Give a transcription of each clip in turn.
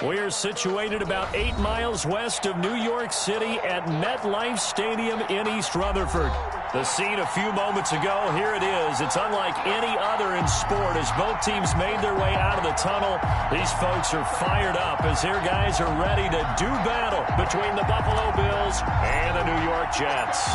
We are situated about 8 miles west of New York City at MetLife Stadium in East Rutherford. The scene a few moments ago, here it is. It's unlike any other in sport as both teams made their way out of the tunnel. These folks are fired up as their guys are ready to do battle between the Buffalo Bills and the New York Jets.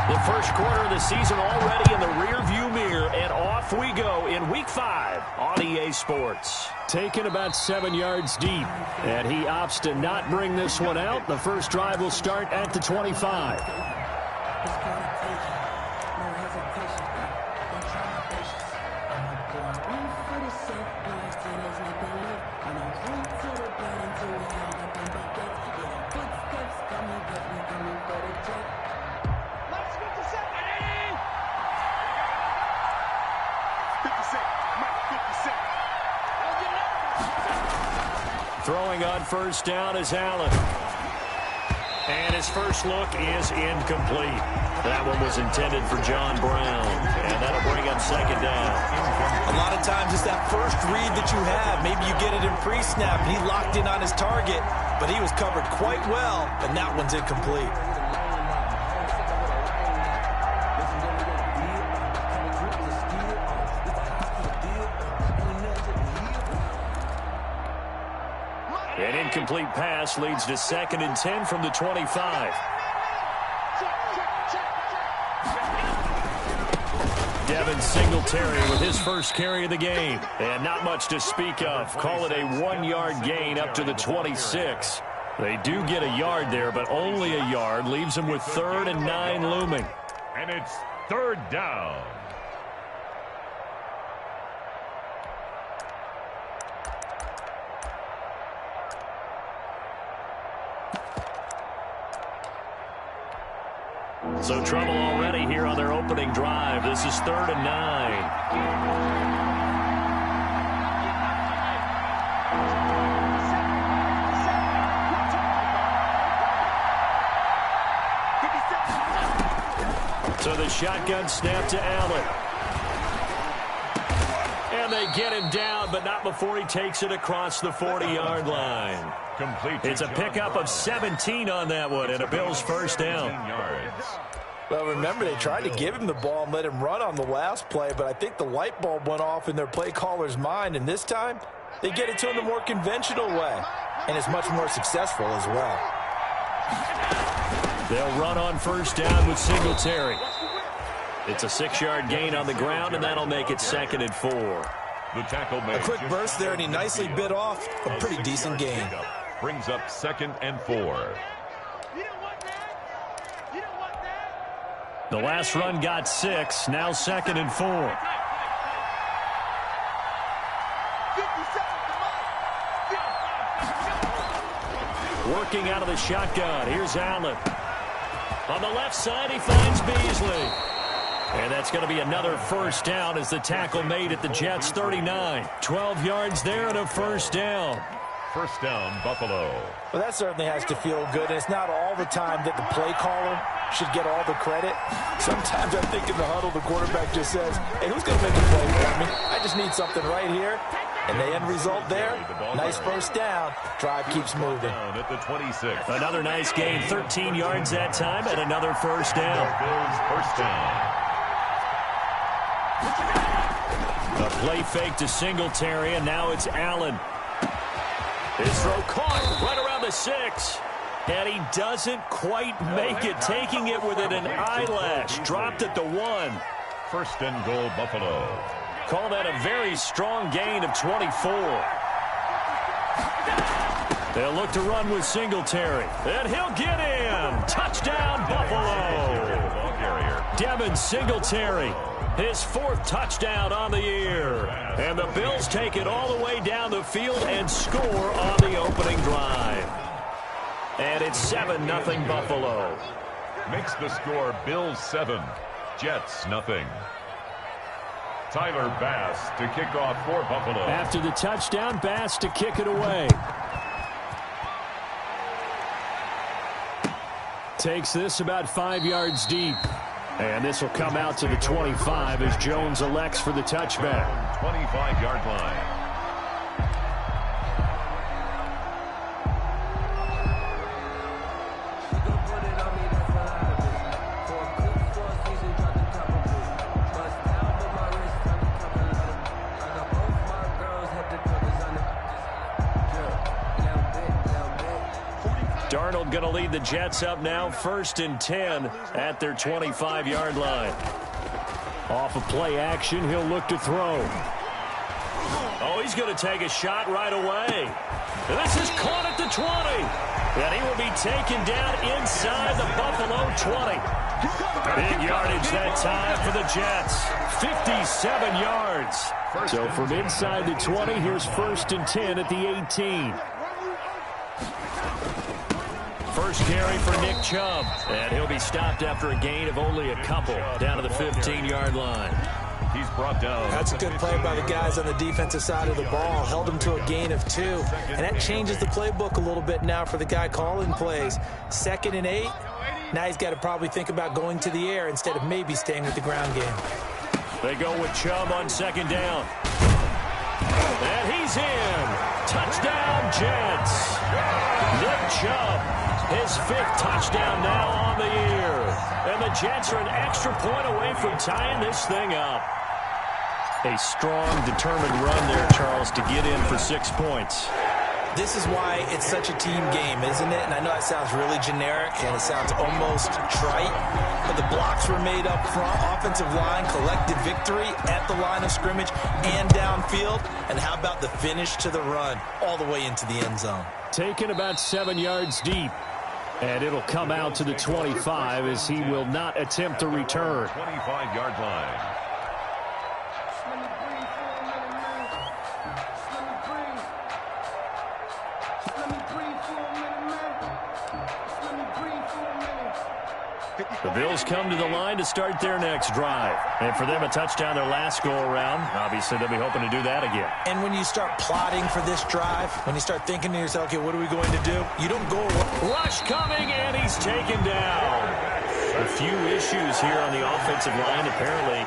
The first quarter of the season already in the rearview mirror, and off we go in Week 5 on EA Sports. Taken about 7 yards deep, and he opts to not bring this one out. The first drive will start at the 25. Throwing on first down is Allen. And his first look is incomplete. That one was intended for John Brown. And that'll bring up second down. A lot of times it's that first read that you have. Maybe you get it in pre-snap and he locked in on his target, but he was covered quite well, and that one's incomplete. An incomplete pass leads to 2nd and 10 from the 25. Devin Singletary with his first carry of the game. And not much to speak of. Call it a 1-yard gain up to the 26. They do get a yard there, but only a yard. Leaves them with 3rd and 9 looming. And it's 3rd down. So trouble already here on their opening drive. This is 3rd and 9. So the shotgun snap to Allen. And they get him down, but not before he takes it across the 40-yard line. Complete. It's a pickup of 17 on that one, and a Bills first down. Well, remember, they tried to give him the ball and let him run on the last play, but I think the light bulb went off in their play caller's mind, and this time they get it to him the more conventional way, and it's much more successful as well. They'll run on first down with Singletary. It's a 6-yard gain on the ground, and that'll make it 2nd and 4. The tackle made. A quick burst there, and he nicely bit off a pretty decent gain. Brings up 2nd and 4. The last run got 6, now 2nd and 4. Working out of the shotgun, here's Allen. On the left side, he finds Beasley. And that's going to be another first down as the tackle made at the Jets' 39. 12 yards there and a first down. First down, Buffalo. Well, that certainly has to feel good. And it's not all the time that the play caller should get all the credit. Sometimes I think in the huddle, the quarterback just says, hey, who's going to make a play for me? I just need something right here. And the end result there, nice first down. Drive keeps moving. At the 26. Another nice gain, 13 yards that time, and another first down. Bills first down. A play fake to Singletary, and now it's Allen. His throw caught right around the 6. And he doesn't quite make it, taking it within an eyelash. Dropped at the 1. First and goal, Buffalo. Call that a very strong gain of 24. They'll look to run with Singletary. And he'll get in. Touchdown, Buffalo. Devin Singletary. His 4th touchdown on the year. And the Bills take it all the way down the field and score on the opening drive. And it's 7-0 Buffalo. Makes the score Bills 7, Jets nothing. Tyler Bass to kick off for Buffalo. After the touchdown, Bass to kick it away. Takes this about 5 yards deep. And this will come out to the 25 as Jones elects for the touchback. 25-yard line. Darnold going to lead the Jets up now, 1st and 10 at their 25-yard line. Off of play action, he'll look to throw. Oh, he's going to take a shot right away. And this is caught at the 20. And he will be taken down inside the Buffalo 20. Big yardage that time for the Jets. 57 yards. So from inside the 20, here's 1st and 10 at the 18. First carry for Nick Chubb. And he'll be stopped after a gain of only a couple down to the 15-yard line. He's brought down. That's a good play by the guys on the defensive side of the ball. Held him to a gain of 2. And that changes the playbook a little bit now for the guy calling plays. 2nd and 8. Now he's got to probably think about going to the air instead of maybe staying with the ground game. They go with Chubb on 2nd down. And he's in. Touchdown, Jets. Nick Chubb, his 5th touchdown now on the year. And the Jets are an extra point away from tying this thing up. A strong, determined run there, Charles, to get in for 6 points. This is why it's such a team game, isn't it? And I know that sounds really generic and it sounds almost trite, but the blocks were made up front. Offensive line collected victory at the line of scrimmage and downfield. And how about the finish to the run all the way into the end zone? Taken about 7 yards deep. And it'll come out to the 25 as he will not attempt to return. 25-yard line. The Bills come to the line to start their next drive. And for them, a touchdown their last go-around. Obviously, they'll be hoping to do that again. And when you start plotting for this drive, when you start thinking to yourself, okay, what are we going to do? You don't go... Rush coming, and he's taken down. A few issues here on the offensive line. Apparently,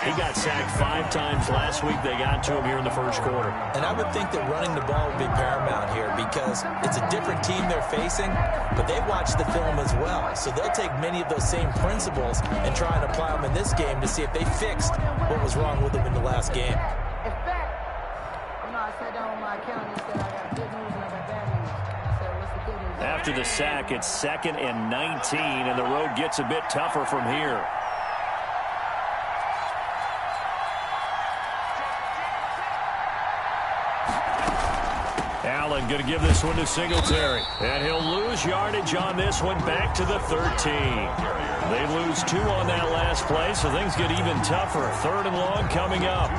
he got sacked 5 times last week. They got to him here in the first quarter. And I would think that running the ball would be paramount here because it's a different team they're facing, but they watch the film as well. So they'll take many of those same principles and try and apply them in this game to see if they fixed what was wrong with them in the last game. After the sack, it's 2nd and 19, and the road gets a bit tougher from here. Allen going to give this one to Singletary. And he'll lose yardage on this one back to the 13. They lose 2 on that last play, so things get even tougher. 3rd and long coming up.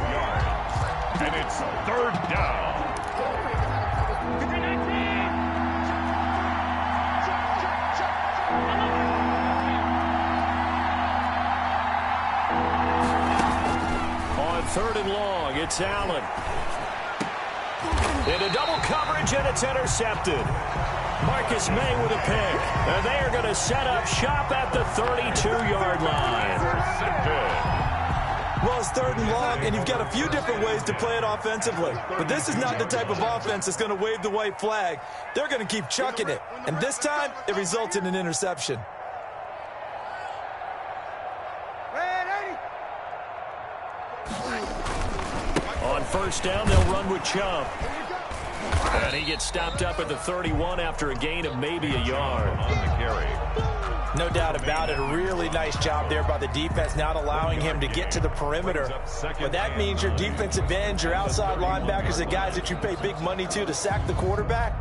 And it's 3rd down. On 3rd and long, it's Allen. Into double coverage, and it's intercepted. Marcus May with a pick. And they are going to set up shop at the 32-yard line. Well, it's 3rd and long, and you've got a few different ways to play it offensively. But this is not the type of offense that's going to wave the white flag. They're going to keep chucking it. And this time, it results in an interception. On 1st down, they'll run with Chubb. And he gets stopped up at the 31 after a gain of maybe a yard. On the carry. No doubt about it. A really nice job there by the defense, not allowing him to get to the perimeter. But that means your defensive ends, your outside linebackers, the guys that you pay big money to sack the quarterback,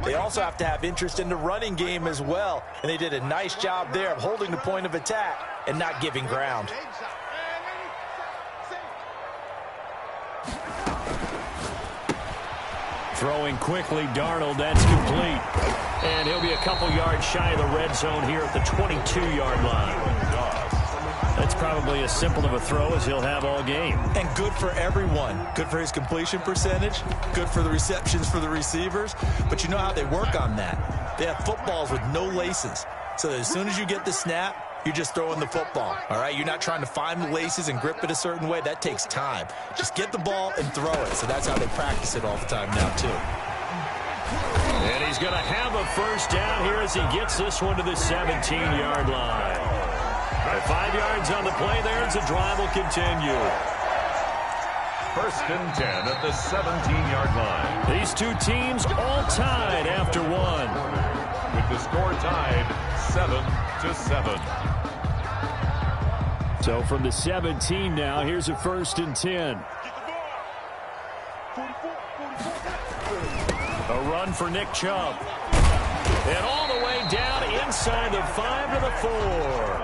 they also have to have interest in the running game as well. And they did a nice job there of holding the point of attack and not giving ground. Throwing quickly, Darnold, that's complete. And he'll be a couple yards shy of the red zone here at the 22-yard line. That's probably as simple of a throw as he'll have all game. And good for everyone. Good for his completion percentage. Good for the receptions for the receivers. But you know how they work on that. They have footballs with no laces. So that as soon as you get the snap, you're just throwing the football, all right? You're not trying to find the laces and grip it a certain way. That takes time. Just get the ball and throw it. So that's how they practice it all the time now, too. And he's going to have a 1st down here as he gets this one to the 17-yard line. 5 yards on the play there as the drive will continue. 1st and 10 at the 17-yard line. These two teams all tied after one. With with the score tied 7-7. So from the 17 now, here's a 1st and 10. A run for Nick Chubb. And all the way down inside the 5 to the 4.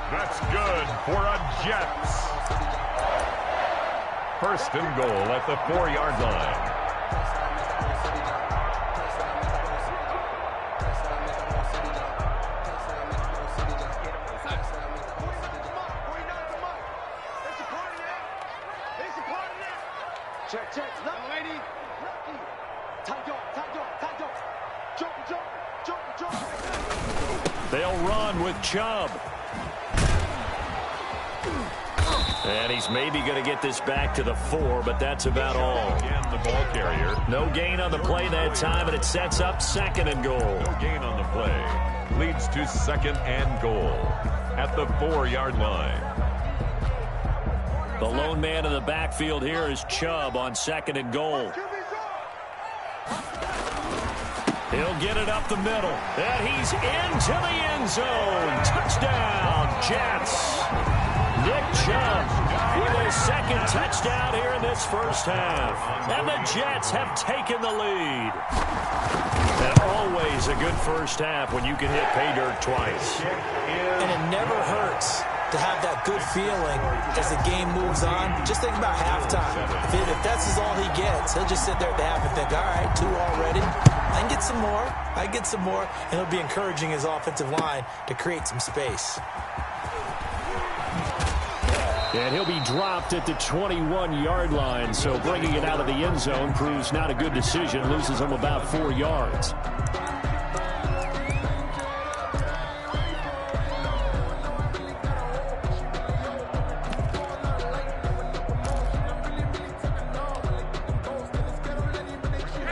That's good for a Jets. 1st and goal at the 4-yard line. Check. No, lady. Jump. They'll run with Chubb. And he's maybe going to get this back to the 4, but that's about all. Again, the ball carrier. No gain on the play that time, and it sets up 2nd and goal. No gain on the play. Leads to 2nd and goal at the 4-yard line. The lone man in the backfield here is Chubb on 2nd and goal. He'll get it up the middle. And he's into the end zone. Touchdown, Jets. Nick Chubb with his 2nd touchdown here in this 1st half. And the Jets have taken the lead. And always a good 1st half when you can hit pay dirt twice. And it never hurts to have that good feeling as the game moves on. Just think about halftime. If that's all he gets, he'll just sit there at the half and think, all right, 2 already. I can get some more. And he'll be encouraging his offensive line to create some space. And he'll be dropped at the 21-yard line, so bringing it out of the end zone proves not a good decision. Loses him about 4 yards.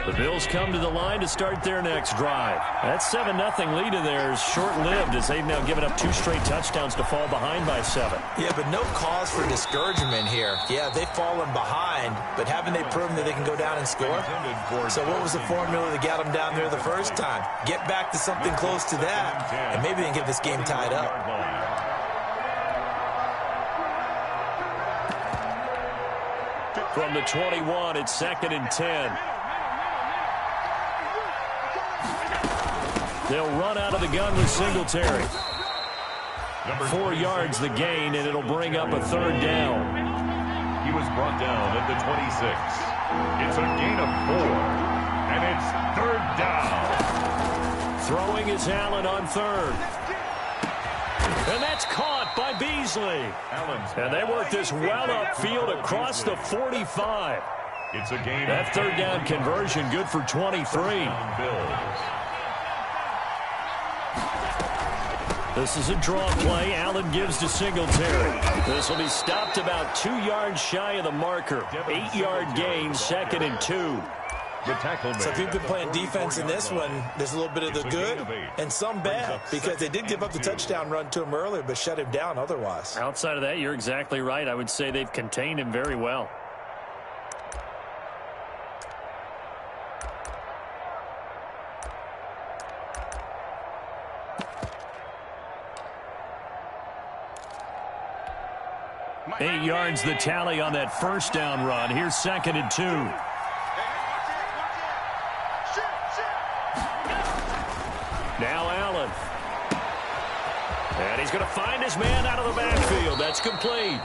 The Bills come to the line to start their next drive. That 7-0 lead of theirs short-lived as they've now given up 2 straight touchdowns to fall behind by 7. Yeah, but no cause for discouragement here. Yeah, they've fallen behind, but haven't they proven that they can go down and score? So what was the formula that got them down there the first time? Get back to something close to that, and maybe they can get this game tied up. From the 21, it's 2nd and 10. They'll run out of the gun with Singletary. 4 yards the gain, and it'll bring up a 3rd down. He was brought down at the 26. It's a gain of 4, and it's 3rd down. Throwing is Allen on 3rd. And that's caught by Beasley. And they work this well upfield across the 45. It's a gain. That 3rd down conversion good for 23. This is a draw play. Allen gives to Singletary. This will be stopped about 2 yards shy of the marker. 8-yard gain, 2nd and 2. So if you've been playing defense in this one, there's a little bit of the good and some bad, because they did give up the touchdown run to him earlier, but shut him down otherwise. Outside of that, you're exactly right. I would say they've contained him very well. Eight yards the tally on that 1st down run. Here's 2nd and 2. Now Allen. And he's going to find his man out of the backfield. That's complete.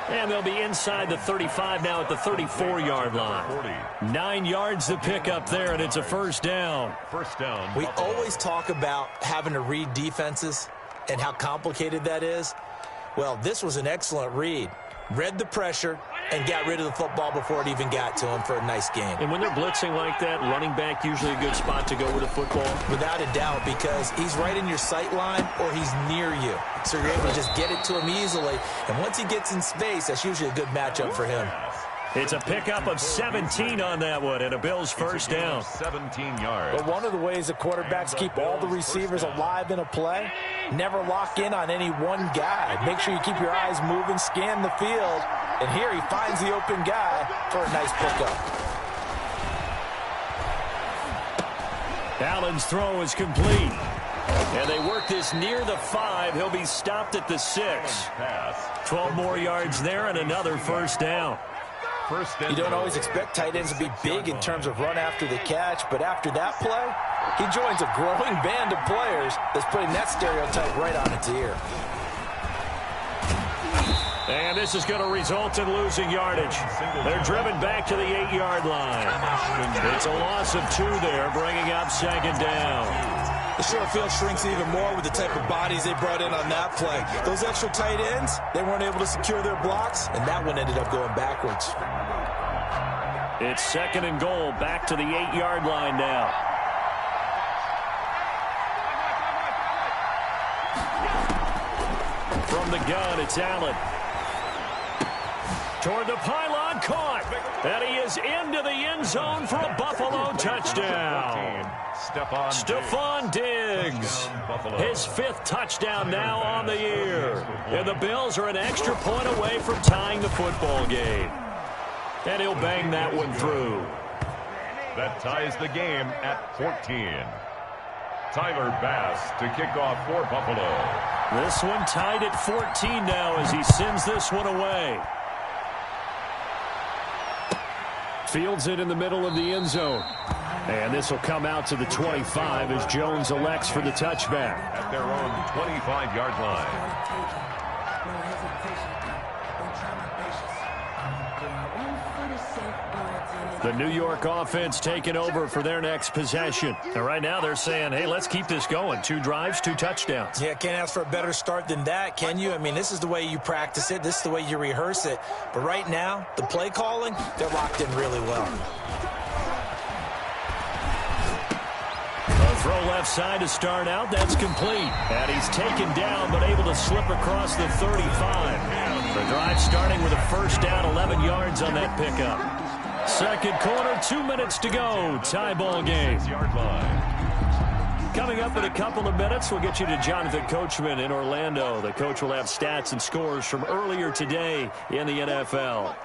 And they'll be inside the 35 now at the 34-yard line. 9 yards to pick up there, and it's a 1st down. We always talk about having to read defenses and how complicated that is. Well, this was an excellent read. Read the pressure, and got rid of the football before it even got to him for a nice game. And when they're blitzing like that, running back usually a good spot to go with the football? Without a doubt, because he's right in your sight line or he's near you. So you're able to just get it to him easily. And once he gets in space, that's usually a good matchup for him. It's a pickup of 17 on that one, and a Bills first down. 17 yards. But one of the ways that quarterbacks keep all the receivers alive in a play, never lock in on any one guy. Make sure you keep your eyes moving, scan the field, and here he finds the open guy for a nice pickup. Allen's throw is complete. And they work this near the 5. He'll be stopped at the 6. 12 more yards there and another first down. You don't always expect tight ends to be big in terms of run after the catch, but after that play, he joins a growing band of players that's putting that stereotype right on its ear. And this is going to result in losing yardage. They're driven back to the 8-yard line. It's a loss of 2 there, bringing up second down. The short field shrinks even more with the type of bodies they brought in on that play. Those extra tight ends, they weren't able to secure their blocks, and that one ended up going backwards. It's second and goal, back to the 8-yard line now. From the gun, it's Allen. Toward the pylon, caught. And he is into the end zone for a Buffalo touchdown. Stephon Diggs. His 5th touchdown now on the year. And the Bills are an extra point away from tying the football game. And he'll bang that one through. That ties the game at 14. Tyler Bass to kick off for Buffalo. This one tied at 14 now as he sends this one away. Fields it in the middle of the end zone. And this will come out to the 25 as Jones elects for the touchback. At their own 25-yard line. The New York offense taking over for their next possession. And right now they're saying, hey, let's keep this going. 2 drives, 2 touchdowns. Yeah, can't ask for a better start than that, can you? I mean, this is the way you practice it. This is the way you rehearse it. But right now, the play calling, they're locked in really well. A throw left side to start out. That's complete. And he's taken down but able to slip across the 35. The drive starting with a first down, 11 yards on that pickup. Second quarter, 2 minutes to go. Tie ball game. Coming up in a couple of minutes, we'll get you to Jonathan Coachman in Orlando. The coach will have stats and scores from earlier today in the NFL.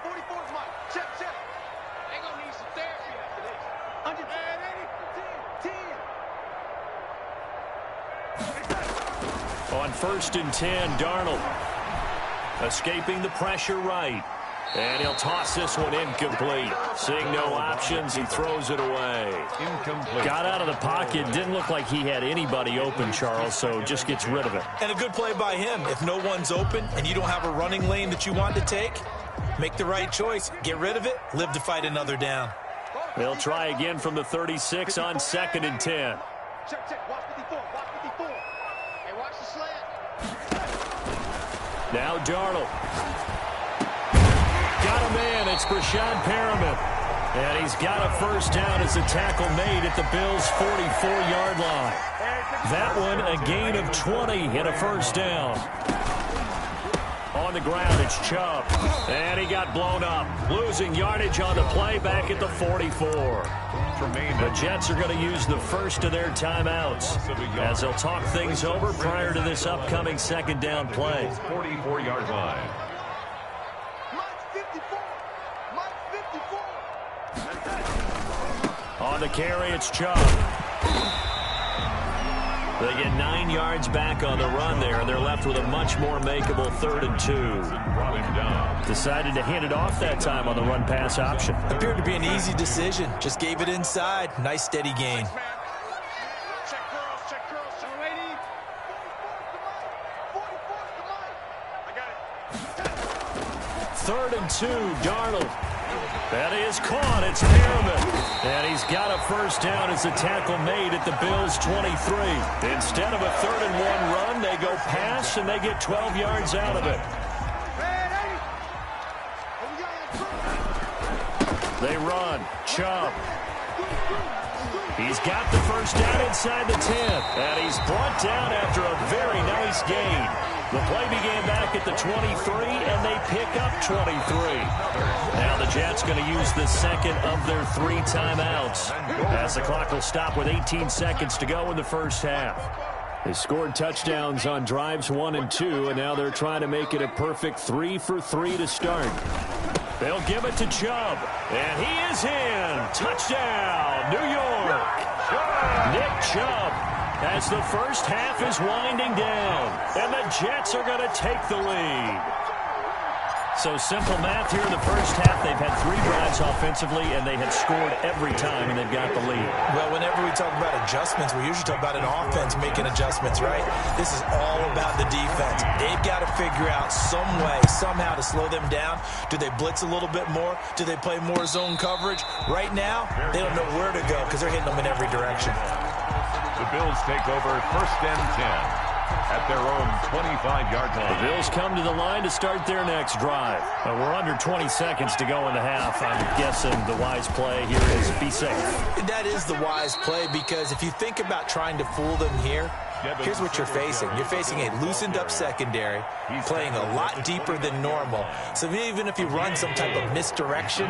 On 1st and 10, Darnold escaping the pressure right. And he'll toss this one incomplete. Seeing no options, he throws it away. Incomplete. Got out of the pocket. Didn't look like he had anybody open, Charles, so just gets rid of it. And a good play by him. If no one's open and you don't have a running lane that you want to take, make the right choice. Get rid of it. Live to fight another down. They'll try again from the 36 on 2nd and 10. Check. Watch 54. Watch 54. Hey, watch the slant. Now Darnold. Got a man. It's Brashad Perriman. And he's got a first down as a tackle made at the Bills' 44-yard line. That one a gain of 20 and a first down. On the ground, it's Chubb. And he got blown up. Losing yardage on the play back at the 44. The Jets are going to use the first of their timeouts as they'll talk things over prior to this upcoming second down play. 44-yard line. On the carry, it's Chubb. They get 9 yards back on the run there, and they're left with a much more makeable 3rd and 2. Decided to hand it off that time on the run-pass option. Appeared to be an easy decision. Just gave it inside. Nice, steady gain. Check curls. Lady. 44, come on. I got it. 3rd and 2, Darnold. That is caught. It's Perriman. And he's got a first down as a tackle made at the Bills' 23. Instead of a 3rd and 1 run, they go pass, and they get 12 yards out of it. They run. Chubb. He's got the first down inside the 10. And he's brought down after a very nice gain. The play began back at the 23, and they pick up 23. Now the Jets going to use the second of their 3 timeouts, as the clock will stop with 18 seconds to go in the first half. They scored touchdowns on drives 1 and 2, and now they're trying to make it a perfect 3 for 3 to start. They'll give it to Chubb, and he is in. Touchdown, New York. Nick Chubb, as the first half is winding down, and the Jets are going to take the lead. So simple math here in the first half. They've had 3 drives offensively, and they have scored every time, and they've got the lead. Well, whenever we talk about adjustments, we usually talk about an offense making adjustments, right? This is all about the defense. They've got to figure out some way, somehow to slow them down. Do they blitz a little bit more? Do they play more zone coverage? Right now, they don't know where to go because they're hitting them in every direction. The Bills take over first and 10. At their own 25-yard line. The Bills come to the line to start their next drive. We're under 20 seconds to go in the half. I'm guessing the wise play here is be safe. That is the wise play, because if you think about trying to fool them here, here's what you're facing. You're facing a loosened-up secondary, playing a lot deeper than normal. So even if you run some type of misdirection,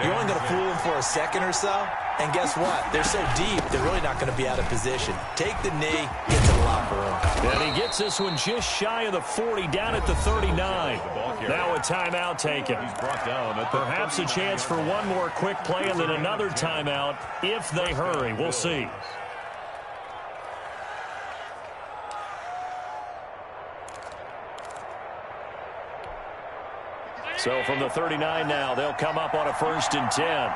you're only going to fool them for a second or so. And guess what? They're so deep, they're really not going to be out of position. Take the knee, get to the locker room. And he gets this one just shy of the 40, down at the 39. Now a timeout taken. Perhaps a chance for one more quick play and then another timeout if they hurry. We'll see. So from the 39 now, they'll come up on a 1st and 10.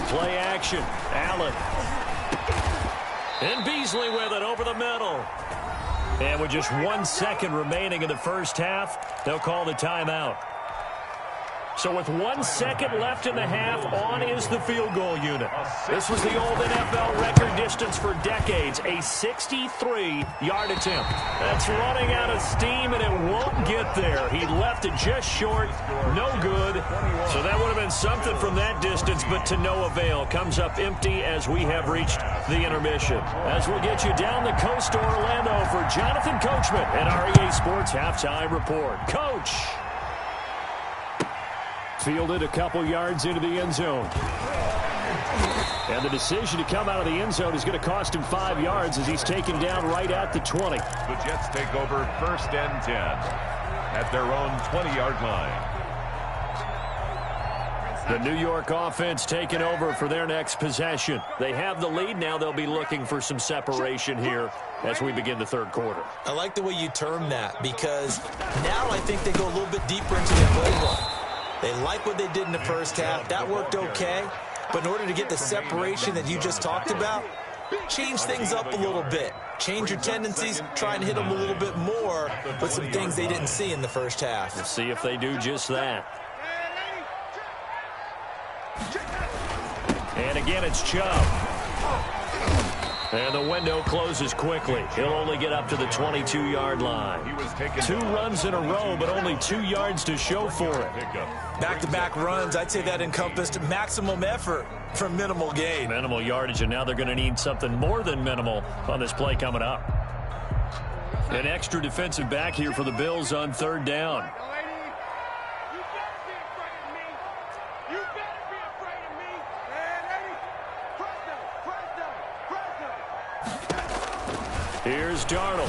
Play action. Allen. And Beasley with it over the middle. And with just 1 second remaining in the first half, they'll call the timeout. So with 1 second left in the half, on is the field goal unit. This was the old NFL record distance for decades, a 63-yard attempt. That's running out of steam, and it won't get there. He left it just short, no good. So that would have been something from that distance, but to no avail. Comes up empty as we have reached the intermission. As we'll get you down the coast to Orlando for Jonathan Coachman and our EA Sports Halftime Report. Coach! Fielded a couple yards into the end zone. And the decision to come out of the end zone is going to cost him 5 yards as he's taken down right at the 20. The Jets take over 1st and 10 at their own 20-yard line. The New York offense taking over for their next possession. They have the lead. Now they'll be looking for some separation here as we begin the 3rd quarter. I like the way you term that, because now I think they go a little bit deeper into their playbook. They like what they did in the first half. That worked okay. But in order to get the separation that you just talked about, change things up a little bit. Change your tendencies, try and hit them a little bit more with some things they didn't see in the first half. We'll see if they do just that. And again, it's Chubb. And the window closes quickly. He'll only get up to the 22-yard line. 2 runs in a row, but only 2 yards to show for it. Back-to-back runs, I'd say that encompassed maximum effort for minimal gain. Minimal yardage, and now they're going to need something more than minimal on this play coming up. An extra defensive back here for the Bills on 3rd down. Here's Darnold.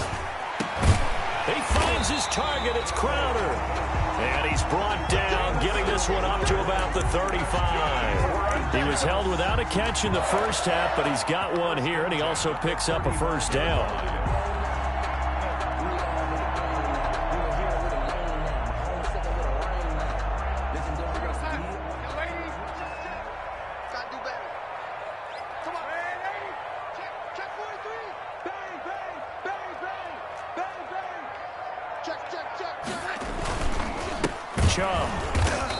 He finds his target. It's Crowder. And he's brought down, getting this one up to about the 35. He was held without a catch in the first half, but he's got one here, and he also picks up a 1st down.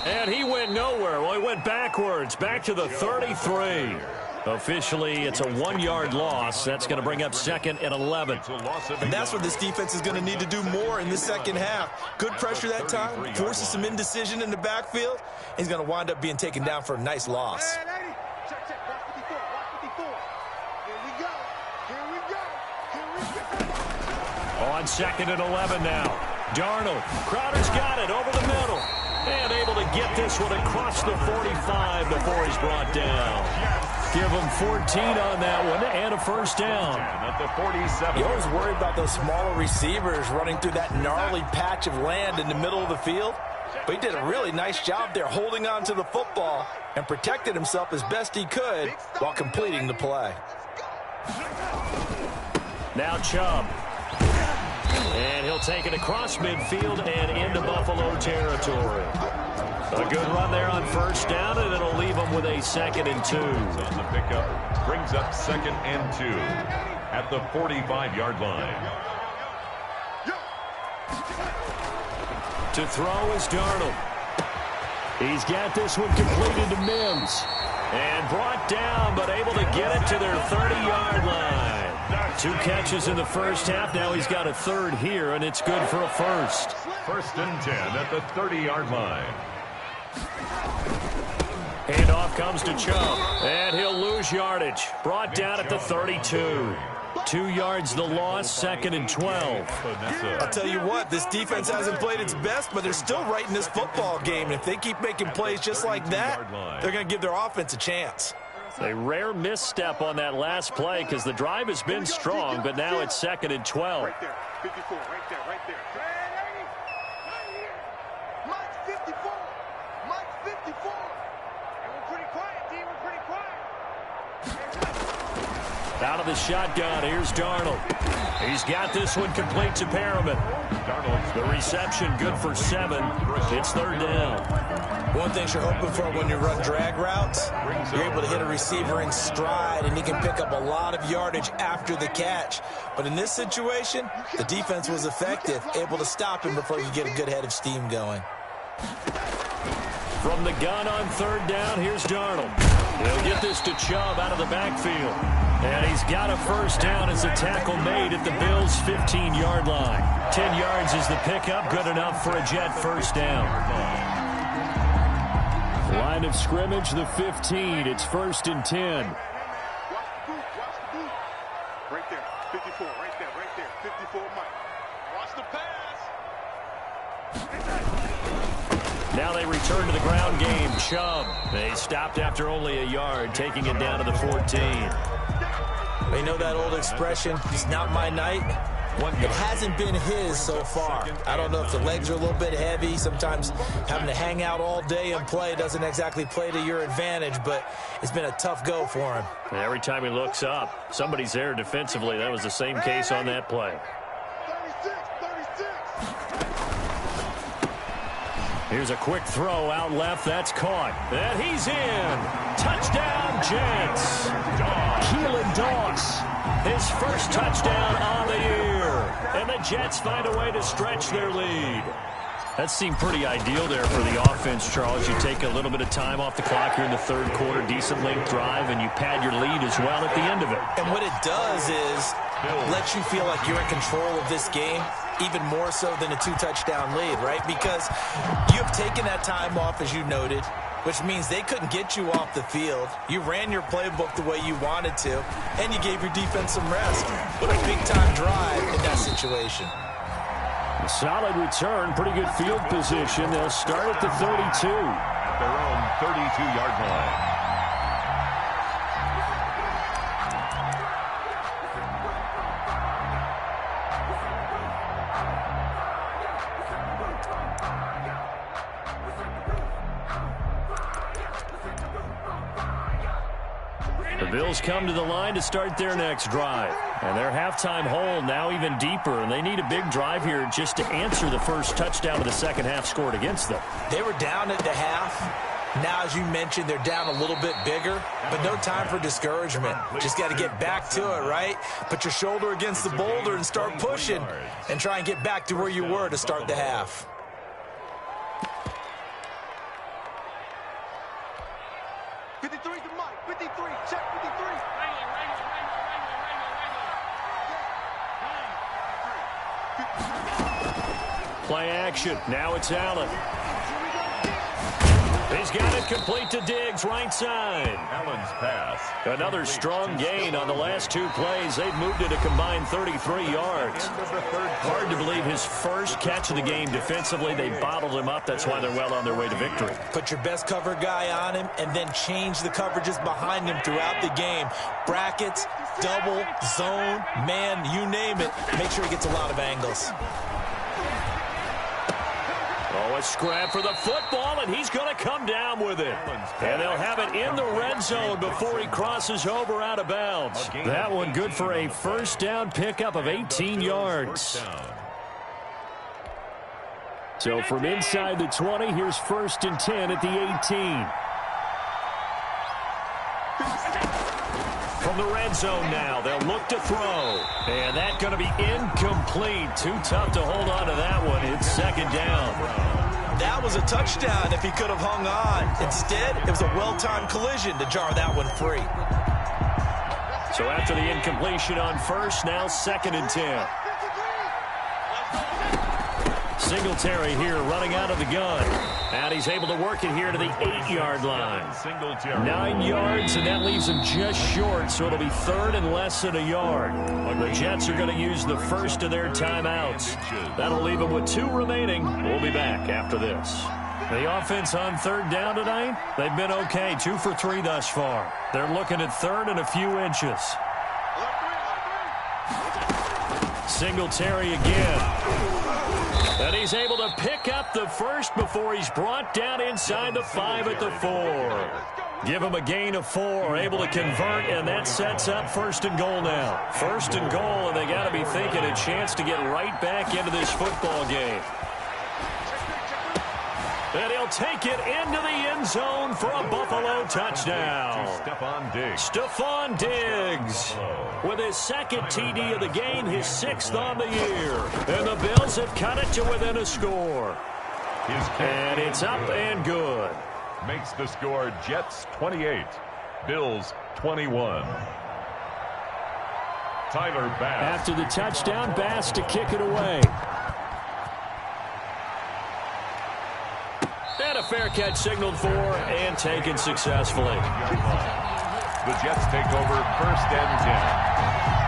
And he went nowhere. Well, he went backwards, back to the 33. Officially, it's a 1-yard loss. That's going to bring up 2nd and 11. And that's what this defense is going to need to do more in the second half. Good pressure that time, forces some indecision in the backfield. He's going to wind up being taken down for a nice loss. On 2nd and 11 now. Darnold. Crowder's got it over the middle. And able to get this one across the 45 before he's brought down. Give him 14 on that one and a first down. At the 47. You always worry about those smaller receivers running through that gnarly patch of land in the middle of the field. But he did a really nice job there holding on to the football and protected himself as best he could while completing the play. Now Chubb. And he'll take it across midfield and into Buffalo territory. A good run there on first down, and it'll leave him with a 2nd and 2. On the pickup, brings up 2nd and 2 at the 45-yard line. To throw is Darnold. He's got this one completed to Mims. And brought down, but able to get it to their 30-yard line. 2 catches in the first half. Now he's got a 3rd here, and it's good for a first. 1st and 10 at the 30-yard line. Handoff comes to Chubb, and he'll lose yardage. Brought down at the 32. 2 yards the loss, 2nd and 12. I'll tell you what, this defense hasn't played its best, but they're still right in this football game. And if they keep making plays just like that, they're going to give their offense a chance. A rare misstep on that last play because the drive has been strong, but now it's 2nd and 12. Right there, 54, right there, right there. Mike's 54. Mike's 54. And we're pretty quiet, D. We're pretty quiet. Out of the shotgun, here's Darnold. He's got this one complete to Perriman. The reception good for 7. It's 3rd down. One thing you're hoping for when you run drag routes, you're able to hit a receiver in stride, and he can pick up a lot of yardage after the catch. But in this situation, the defense was effective, able to stop him before you get a good head of steam going. From the gun on 3rd down, here's Darnold. He'll get this to Chubb out of the backfield. And he's got a first down as a tackle made at the Bills' 15-yard line. 10 yards is the pickup, good enough for a Jet first down. Line of scrimmage, the 15. It's 1st and 10. Watch the boot, watch the boot. Right there, 54, right there, 54 Mike. Watch the pass. Now they return to the ground game. Chubb. They stopped after only a yard, taking it down to the 14. You know that old expression, it's not my night? It hasn't been his so far. I don't know if the legs are a little bit heavy. Sometimes having to hang out all day and play doesn't exactly play to your advantage, but it's been a tough go for him. Every time he looks up, somebody's there defensively. That was the same case on that play. 36, 36. Here's a quick throw out left. That's caught. And he's in. Touchdown, Jets. Keelan Doss. His first touchdown on the year. And the Jets find a way to stretch their lead. That seemed pretty ideal there for the offense, Charles. You take a little bit of time off the clock here in the 3rd quarter, decent length drive, and you pad your lead as well at the end of it. And what it does is let you feel like you're in control of this game, even more so than a 2-touchdown lead, right? Because you have taken that time off, as you noted, which means they couldn't get you off the field. You ran your playbook the way you wanted to, and you gave your defense some rest. What a big-time drive in that situation. A solid return, pretty good field position. They'll start at the 32. At their own 32-yard line. The Bills come to the line to start their next drive. And their halftime hole now even deeper, and they need a big drive here just to answer the first touchdown of the second half scored against them. They were down at the half. Now, as you mentioned, they're down a little bit bigger, but no time for discouragement. Just got to get back to it, right? Put your shoulder against the boulder and start pushing and try and get back to where you were to start the half. '53 to Mike. 53. Check 53. Play action. Now it's Allen. He's got it complete to Diggs, right side. Allen's pass. Another strong gain on the last two plays. They've moved it a combined 33 yards. Hard to believe his first catch of the game defensively. They bottled him up. That's why they're well on their way to victory. Put your best cover guy on him and then change the coverages behind him throughout the game. Brackets, double, zone, man, you name it. Make sure he gets a lot of angles. Oh, a scrap for the football, and he's going to come down with it. And they'll have it in the red zone before he crosses over out of bounds. That one good for a first down pickup of 18 yards. So from inside the 20, here's 1st and 10 at the 18. From the red zone now, they'll look to throw. And that's going to be incomplete. Too tough to hold on to that one. It's 2nd down. That was a touchdown if he could have hung on. Instead, it was a well-timed collision to jar that one free. So after the incompletion on 1st, now 2nd and 10. Singletary here running out of the gun. And he's able to work it here to the 8-yard line. 9 yards, and that leaves him just short, so it'll be 3rd and less than a yard. The Jets are going to use the first of their timeouts. That'll leave them with 2 remaining. We'll be back after this. The offense on 3rd down tonight, they've been okay. 2 for 3 thus far. They're looking at 3rd and a few inches. Singletary again. And he's able to pick up the first before he's brought down inside the 5 at the 4. Give him a gain of 4, able to convert, and that sets up 1st and goal now. 1st and goal, and they got to be thinking a chance to get right back into this football game. And he'll take it into the end zone for a Buffalo touchdown. Stephon Diggs with his 2nd TD of the game, his 6th on the year. And the Bills have cut it to within a score. And it's up and good. Makes the score Jets 28, Bills 21. Tyler Bass. After the touchdown, Bass to kick it away. And a fair catch signaled for and taken successfully. The Jets take over 1st and 10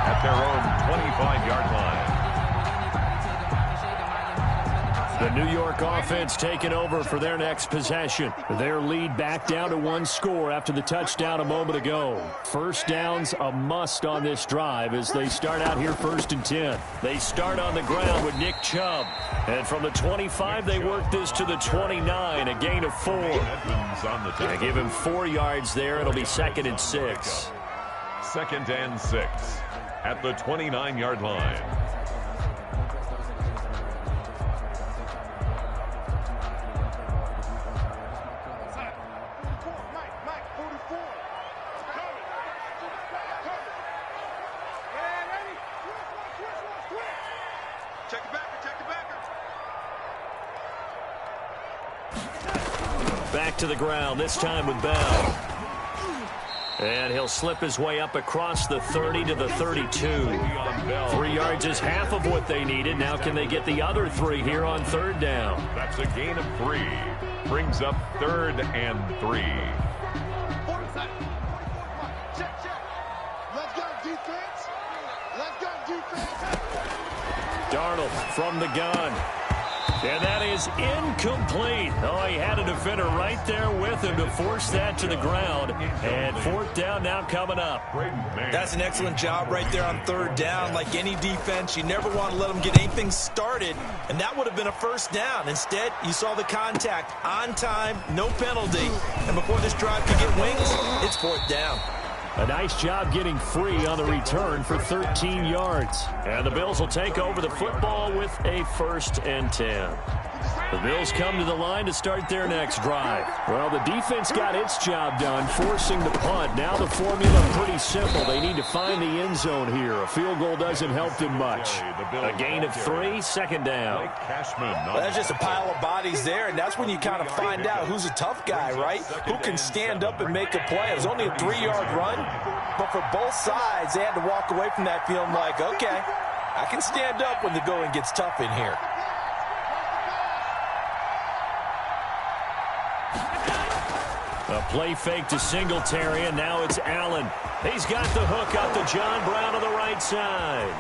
at their own 25-yard line. The New York offense taking over for their next possession. Their lead back down to 1 score after the touchdown a moment ago. 1st down's a must on this drive as they start out here 1st and 10. They start on the ground with Nick Chubb. And from the 25, they work this to the 29, a gain of 4. They give him 4 yards there. It'll be 2nd and 6. 2nd and 6 at the 29-yard line. Back to the ground, this time with Bell. And he'll slip his way up across the 30 to the 32. 3 yards is half of what they needed. Now can they get the other 3 here on 3rd down? That's a gain of 3. Brings up 3rd and 3. Let's go, defense. Let's go, defense. Darnold from the gun. And that is incomplete. Oh, he had a defender right there with him to force that to the ground. And 4th down now coming up. That's an excellent job right there on 3rd down. Like any defense, you never want to let them get anything started. And that would have been a 1st down. Instead, you saw the contact on time, no penalty. And before this drive could get wings, it's 4th down. A nice job getting free on the return for 13 yards. And the Bills will take over the football with a 1st and 10. The Bills come to the line to start their next drive. Well, the defense got its job done, forcing the punt. Now the formula pretty simple. They need to find the end zone here. A field goal doesn't help them much. A gain of 3, second down. Well, that's just a pile of bodies there, and that's when you kind of find out who's a tough guy, right? Who can stand up and make a play. It was only a 3-yard run, but for both sides, they had to walk away from that feeling like, okay, I can stand up when the going gets tough in here. A play fake to Singletary, and now it's Allen. He's got the hook up to John Brown on the right side.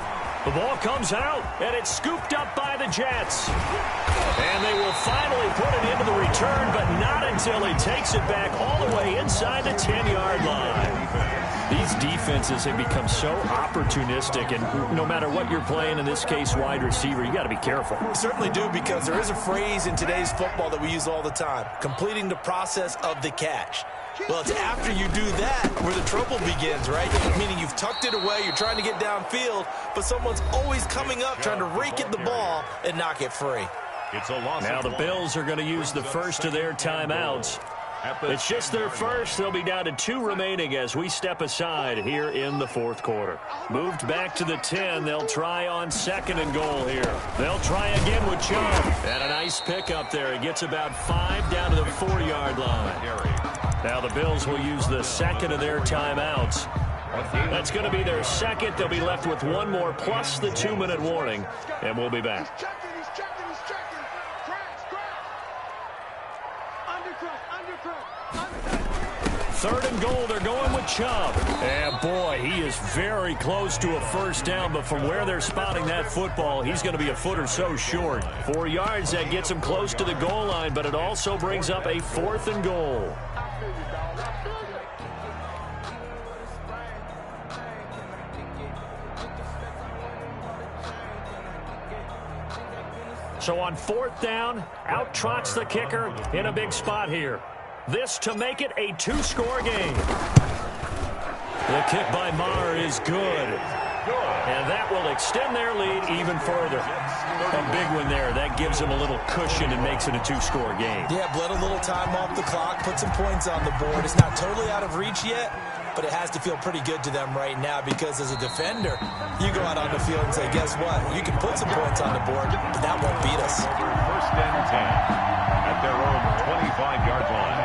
The ball comes out, and it's scooped up by the Jets. And they will finally put it into the return, but not until he takes it back all the way inside the 10-yard line. These defenses have become so opportunistic, and no matter what you're playing, in this case wide receiver, you got to be careful. We certainly do, because there is a phrase in today's football that we use all the time, completing the process of the catch. Well, it's after you do that where the trouble begins, right? Meaning you've tucked it away, you're trying to get downfield, but someone's always coming up trying to rake at the ball and knock it free. It's a loss. Now the Bills are going to use the first of their timeouts. It's just their first. They'll be down to 2 remaining as we step aside here in the fourth quarter. Moved back to the 10. They'll try on 2nd and goal here. They'll try again with Chubb. And a nice pick up there. It gets about 5 down to the 4-yard line. Now the Bills will use the second of their timeouts. That's going to be their second. They'll be left with 1 more plus the 2-minute warning. And we'll be back. He's checking. Third and goal, they're going with Chubb. And boy, he is very close to a first down, but from where they're spotting that football, he's going to be a foot or so short. 4 yards, that gets him close to the goal line, but it also brings up a 4th and goal. So on 4th down, out trots the kicker in a big spot here. This to make it a 2-score game. The kick by Maher is good. And that will extend their lead even further. A big one there. That gives them a little cushion and makes it a 2-score game. Yeah, bled a little time off the clock, put some points on the board. It's not totally out of reach yet, but it has to feel pretty good to them right now, because as a defender, you go out on the field and say, guess what? You can put some points on the board, but that won't beat us. 1st and 10 at their own 25-yard line.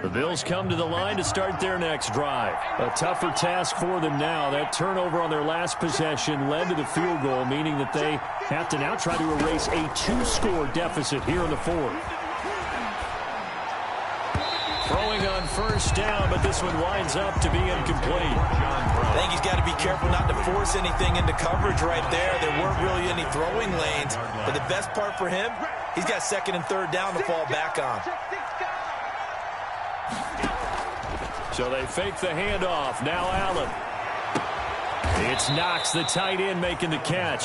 The Bills come to the line to start their next drive. A tougher task for them now. That turnover on their last possession led to the field goal, meaning that they have to now try to erase a 2-score deficit here in the 4th. Throwing on first down, but this one winds up to be incomplete. I think he's got to be careful not to force anything into coverage right there. There weren't really any throwing lanes, but the best part for him, he's got 2nd and 3rd down to fall back on. So they fake the handoff. Now Allen. It's Knox, the tight end, making the catch.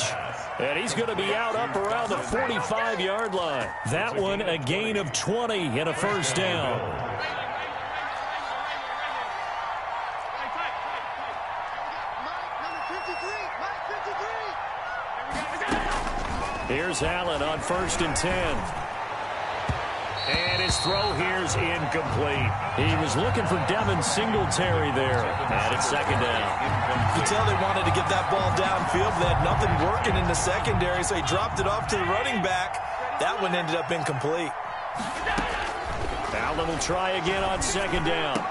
And he's going to be out up around the 45-yard line. That one a gain of 20 and a first down. Here's Allen on 1st and 10. And his throw here's incomplete. He was looking for Devin Singletary there. And it's 2nd down. You tell they wanted to get that ball downfield. They had nothing working in the secondary, so he dropped it off to the running back. That one ended up incomplete. Allen will try again on 2nd down.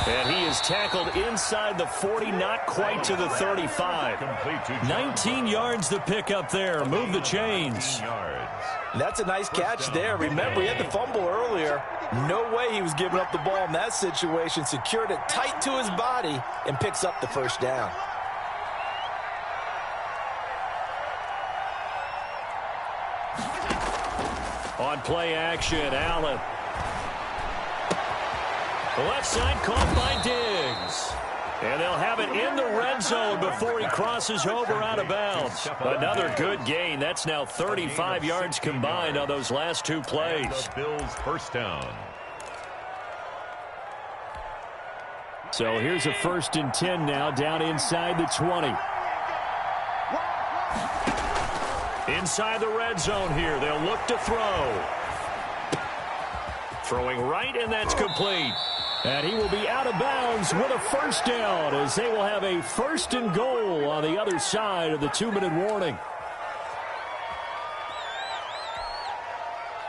And he is tackled inside the 40, not quite to the 35. 19 yards to pick up there. Move the chains. That's a nice catch there. Remember, he had the fumble earlier. No way he was giving up the ball in that situation. Secured it tight to his body and picks up the first down. On play action, Allen. The left side caught by Diggs. And they'll have it in the red zone before he crosses over out of bounds. Another good gain. That's now 35 yards combined on those last two plays. The Bills first down. So here's a 1st and 10 now, down inside the 20. Inside the red zone here. They'll look to throw. Throwing right, and that's complete. And he will be out of bounds with a first down as they will have a 1st and goal on the other side of the 2-minute warning.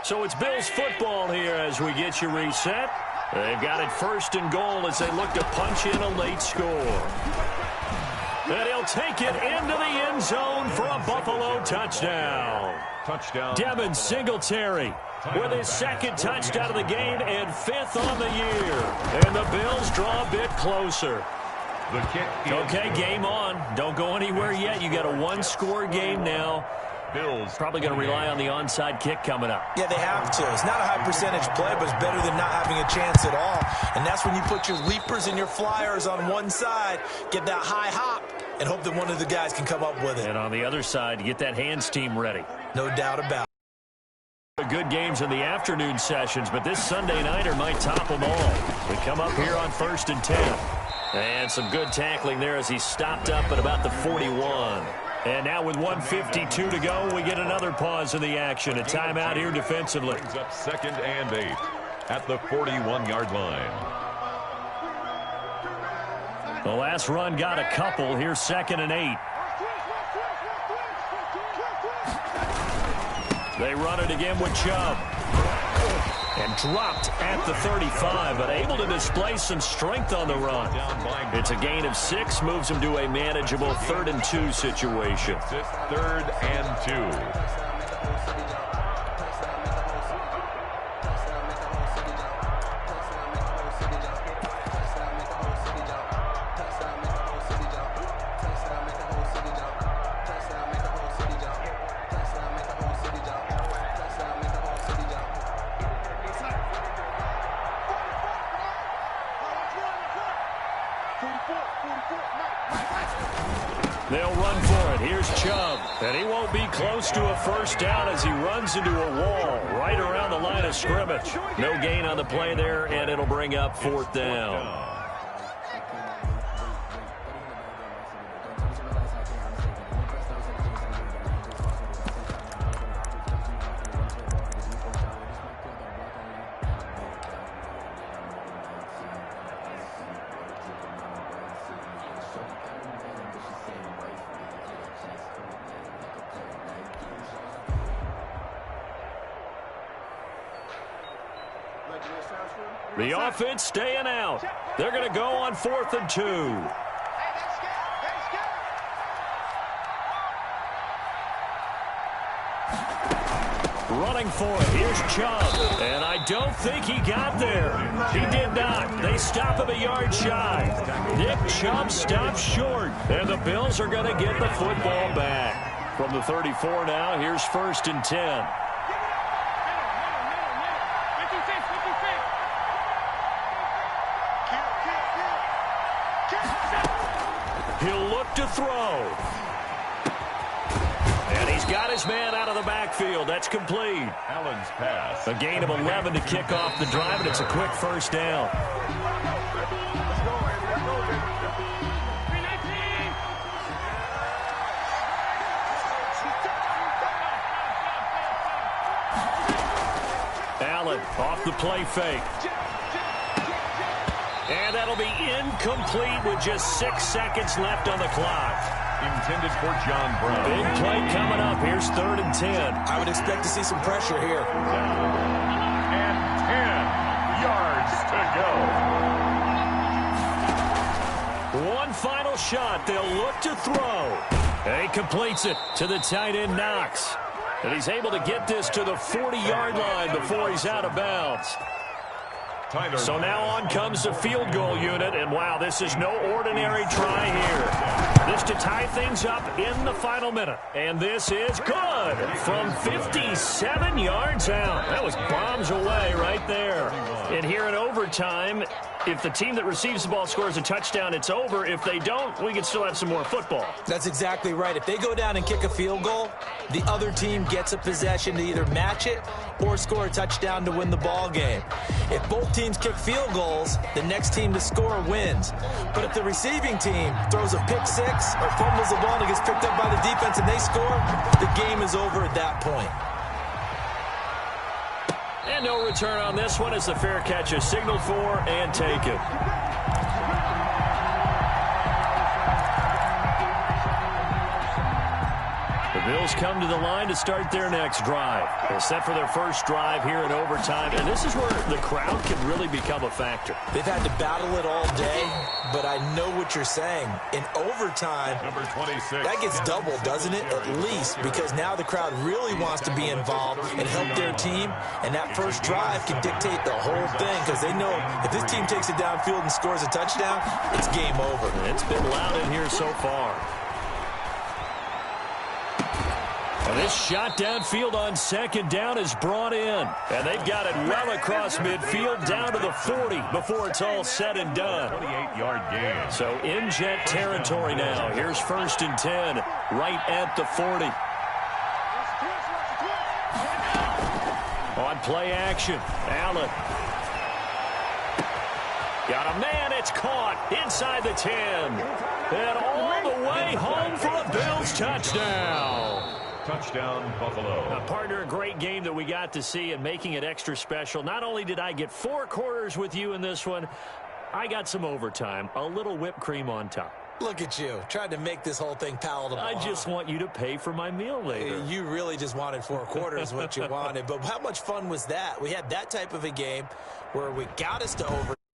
So it's Bills football here as we get you reset. They've got it 1st and goal as they look to punch in a late score. And he'll take it into the end zone for a Buffalo touchdown. Touchdown. Devin Singletary with his 2nd touchdown of the game and 5th on the year. And the Bills draw a bit closer. The kick. Okay, game on. Don't go anywhere yet. You got a 1-score game now. Bills probably going to rely on the onside kick coming up. Yeah, they have to. It's not a high percentage play, but it's better than not having a chance at all. And that's when you put your leapers and your flyers on one side, get that high hop, and hope that one of the guys can come up with it. And on the other side, get that hands team ready. No doubt about it. Good games in the afternoon sessions, but this Sunday nighter might top them all. We come up here on 1st and 10. And some good tackling there as he stopped up at about the 41. And now with 1:52 to go, we get another pause in the action. A timeout here defensively. Brings up 2nd and 8 at the 41-yard line. The last run got a couple. Here's 2nd and 8. They run it again with Chubb. And dropped at the 35, but able to display some strength on the run. It's a gain of 6, moves him to a manageable 3rd and 2 situation. 3rd and 2. They'll run for it. Here's Chubb. And he won't be close to a first down as he runs into a wall right around the line of scrimmage. No gain on the play there, and it'll bring up 4th down. The offense staying out. They're going to go on 4th and 2. Running for it. Here's Chubb. And I don't think he got there. He did not. They stop him a yard shy. Nick Chubb stops short. And the Bills are going to get the football back. From the 34 now, here's 1st and 10. He'll look to throw. And he's got his man out of the backfield. That's complete. Allen's pass. A gain of 11 to kick off the drive, and it's a quick first down. Allen off the play fake. And that'll be incomplete with just 6 seconds left on the clock. Intended for John Brown. Big play coming up. Here's 3rd and 10. I would expect to see some pressure here. And 10 yards to go. One final shot. They'll look to throw. And he completes it to the tight end, Knox. And he's able to get this to the 40-yard line before he's out of bounds. So now on comes the field goal unit, and wow, this is no ordinary try here. This to tie things up in the final minute. And this is good from 57 yards out. That was bombs away right there. And here in overtime, if the team that receives the ball scores a touchdown, it's over. If they don't, we can still have some more football. That's exactly right. If they go down and kick a field goal, the other team gets a possession to either match it or score a touchdown to win the ball game. If both teams kick field goals, the next team to score wins. But if the receiving team throws a pick six or fumbles the ball and it gets picked up by the defense and they score, the game is over at that point. And no return on this one as the fair catch is signaled for and taken. The Bills come to the line to start their next drive. They're set for their first drive here in overtime, and this is where the crowd can really become a factor. They've had to battle it all day, but I know what you're saying. In overtime, Number 26. that gets doubled, doesn't it? At least, because now the crowd really wants to be involved and help their team, and that first drive can dictate the whole thing because they know if this team takes it downfield and scores a touchdown, it's game over. It's been loud in here so far. And this shot downfield on second down is brought in. And they've got it well across midfield down to the 40 before it's all said and done. 28-yard gain. So in Jet territory now. Here's 1st and 10 right at the 40. On play action, Allen. Got a man, it's caught inside the 10. And all the way home for a Bills touchdown. Touchdown, Buffalo. Partner, a great game that we got to see and making it extra special. Not only did I get 4 quarters with you in this one, I got some overtime, a little whipped cream on top. Look at you, trying to make this whole thing palatable. I just want you to pay for my meal later. You really just wanted 4 quarters, what you wanted. But how much fun was that? We had that type of a game where we got us to over.